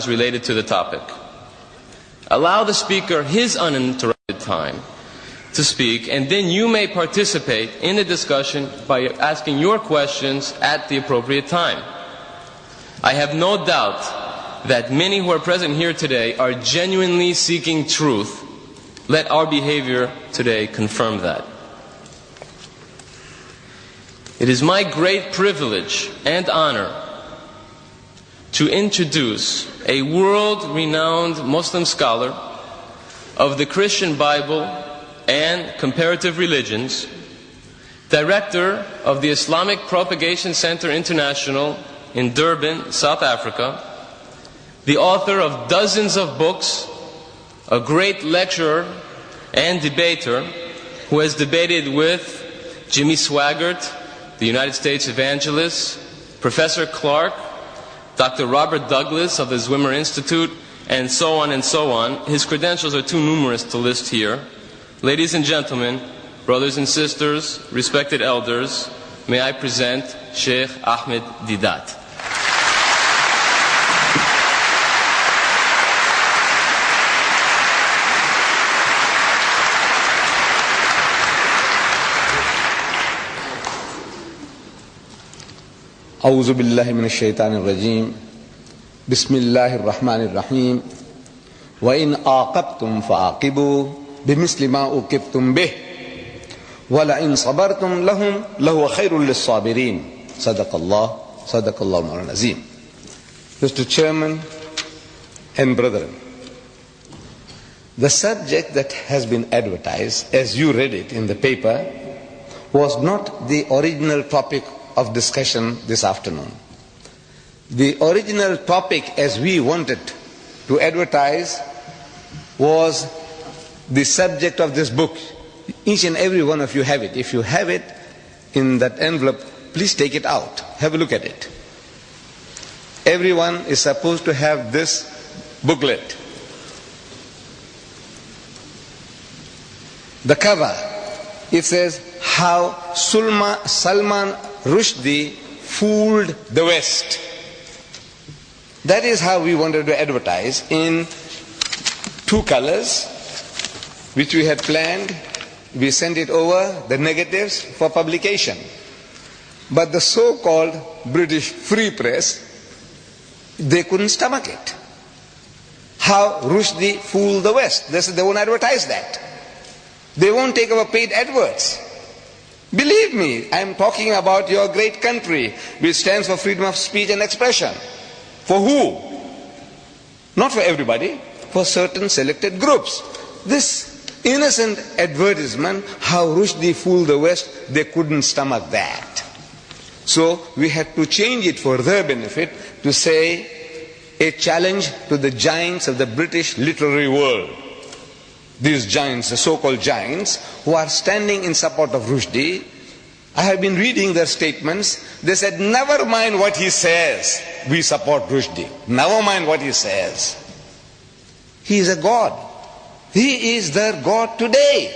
related to the topic. Allow the speaker his uninterrupted time to speak, and then you may participate in the discussion by asking your questions at the appropriate time. I have no doubt that many who are present here today are genuinely seeking truth. Let our behavior today confirm that. It is my great privilege and honor to introduce a world-renowned Muslim scholar of the Christian Bible and comparative religions, director of the Islamic Propagation Center International in Durban, South Africa, the author of dozens of books, a great lecturer and debater who has debated with Jimmy Swaggart, the United States evangelist, Professor Clark, Dr. Robert Douglas of the Zwimmer Institute, and so on and so on. His credentials are too numerous to list here. Ladies and gentlemen, brothers and sisters, respected elders, may I present Sheikh Ahmed Deedat. أعوذ بالله من الشيطان الرجيم بسم الله الرحمن الرحيم وإن عاقبتم فعاقبوا بمثل ما عوقبتم به ولئن صبرتم لهو خير للصابرين صدق الله مولانا العظيم. Mr. Chairman and brethren, the subject that has been advertised, as you read it in the paper, was not the original topic of discussion this afternoon. The original topic, as we wanted to advertise, was the subject of this book. Each and every one of you have it. If you have it in that envelope, please take it out. Have a look at it. Everyone is supposed to have this booklet. The cover, it says, How Salman Rushdie fooled the West. That is how we wanted to advertise, in two colors, which we had planned. We sent it over, the negatives, for publication. But the so-called British Free Press, they couldn't stomach it. How Rushdie fooled the West. They won't advertise that. They won't take our paid adverts. Believe me, I am talking about your great country, which stands for freedom of speech and expression. For who? Not for everybody, for certain selected groups. This innocent advertisement, how Rushdie fooled the West, they couldn't stomach that. So we had to change it for their benefit to say, a challenge to the giants of the British literary world. These giants, the so-called giants, who are standing in support of Rushdie. I have been reading their statements. They said, never mind what he says, we support Rushdie. Never mind what he says. He is a god. He is their god today.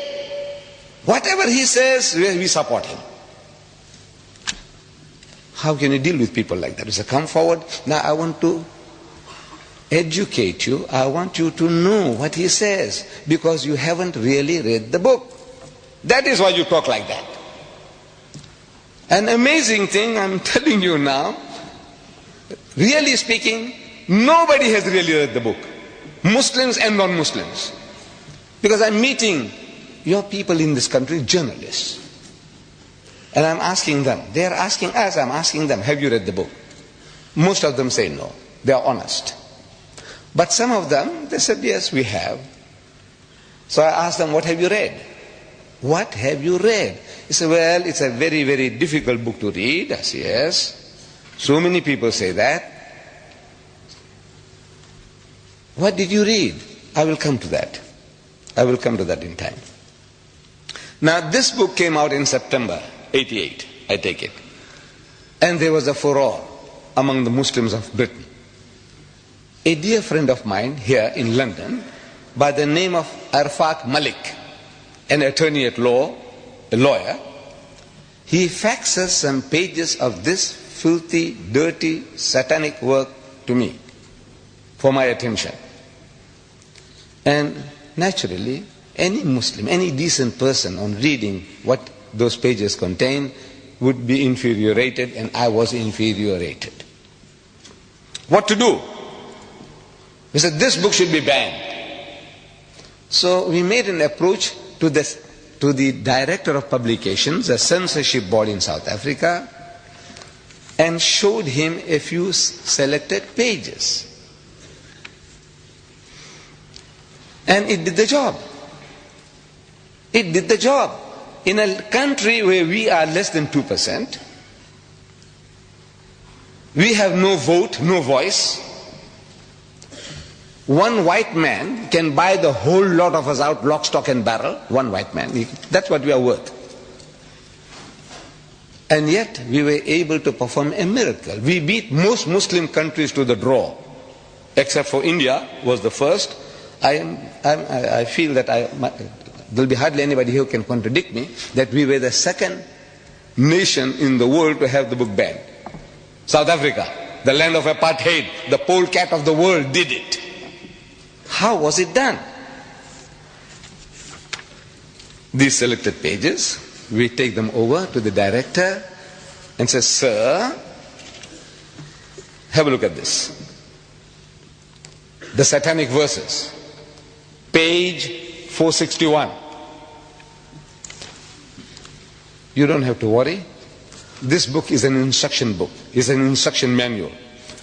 Whatever he says, we support him. How can you deal with people like that? You say, come forward. Now I want to educate you. I want you to know what he says, because you haven't really read the book. That is why you talk like that. An amazing thing, I'm telling you now, really speaking, nobody has really read the book, Muslims and non-Muslims. Because I'm meeting your people in this country, journalists, and I'm asking them, they are asking us, I'm asking them, have you read the book? Most of them say no. They are honest. But some of them, they said, yes, we have. So I asked them, what have you read? What have you read? He said, well, it's a very, very difficult book to read. I said, yes. So many people say that. What did you read? I will come to that. I will come to that in time. Now, this book came out in September 88, I take it. And there was a furore among the Muslims of Britain. A dear friend of mine here in London, by the name of Arfak Malik, an attorney at law, a lawyer, he faxes some pages of this filthy, dirty, satanic work to me. for my attention. And naturally, any Muslim, any decent person on reading what those pages contain would be infuriated, and I was infuriated. What to do? We said this book should be banned. So we made an approach to the director of publications, a censorship board in South Africa, and showed him a few selected pages. And it did the job. It did the job. In a country where we are less than 2%, we have no vote, no voice. One white man can buy the whole lot of us out, lock, stock and barrel. One white man. That's what we are worth. And yet we were able to perform a miracle. We beat most Muslim countries to the draw, except for India was the first. I feel that there'll be hardly anybody who can contradict me that we were the second nation in the world to have the book banned. South Africa, the land of apartheid, the polecat of the world, did it. How was it done? These selected pages, we take them over to the director and say, sir, have a look at this. The satanic verses, page 461. You don't have to worry. This book is an instruction book, is an instruction manual.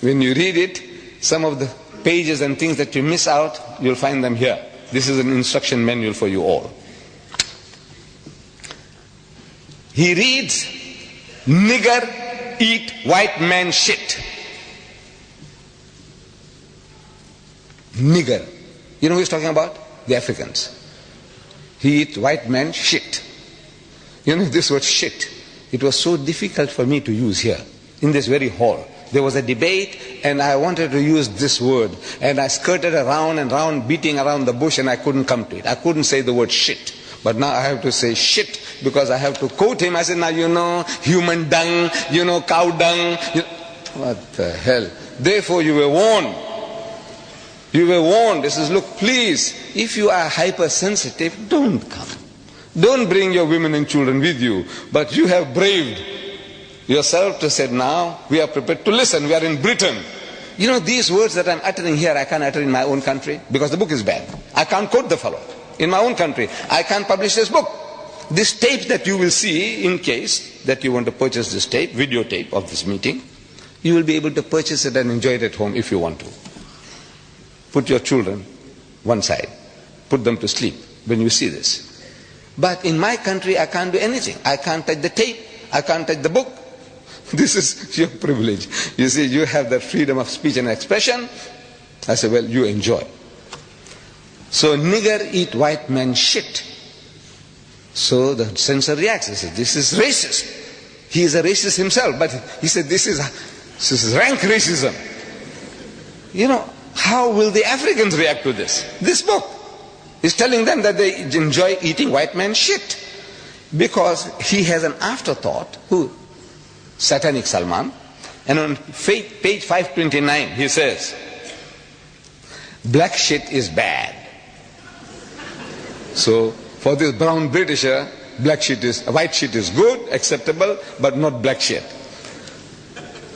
When you read it, some of the pages and things that you miss out, you'll find them here. This is an instruction manual for you all. He reads, nigger eat white man shit. Nigger. You know who he's talking about? The Africans. He eat white man shit. You know this word shit. It was so difficult for me to use here, in this very hall. There was a debate and I wanted to use this word. And I skirted around and round, beating around the bush, and I couldn't come to it. I couldn't say the word shit. But now I have to say shit because I have to quote him. I said, now you know, human dung, you know, cow dung. What the hell? Therefore you were warned. You were warned. This is, look, please, if you are hypersensitive, don't come. Don't bring your women and children with you. But you have braved yourself to say, now we are prepared to listen. We are in Britain. You know, these words that I'm uttering here, I can't utter in my own country because the book is banned. I can't quote the fellow. In my own country, I can't publish this book. This tape that you will see, in case that you want to purchase this tape, videotape of this meeting, you will be able to purchase it and enjoy it at home if you want to. Put your children one side. Put them to sleep when you see this. But in my country, I can't do anything. I can't touch the tape. I can't touch the book. This is your privilege. You see, you have the freedom of speech and expression. I say, well, you enjoy. So, nigger eat white man shit. So the censor reacts. He says, this is racist. He is a racist himself, but he said, this is rank racism. You know, how will the Africans react to this? This book is telling them that they enjoy eating white man shit. Because he has an afterthought, who? Satanic Salman. And on page 529 he says, black shit is bad. So for this brown Britisher, white shit is good, acceptable, but not black shit.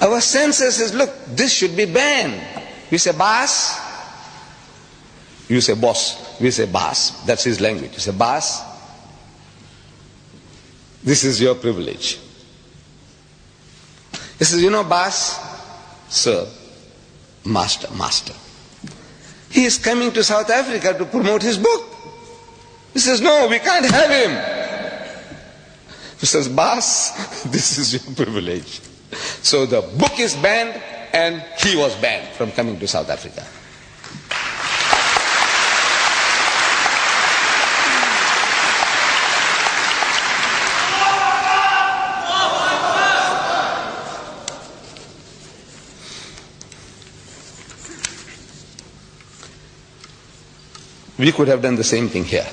Our censor says, look, this should be banned. We say boss. You say boss. We say boss. That's his language. You say boss. This is your privilege. He says, you know, boss, sir, master. He is coming to South Africa to promote his book. He says, no, we can't have him. He says, boss, this is your privilege. So the book is banned and he was banned from coming to South Africa. We could have done the same thing here.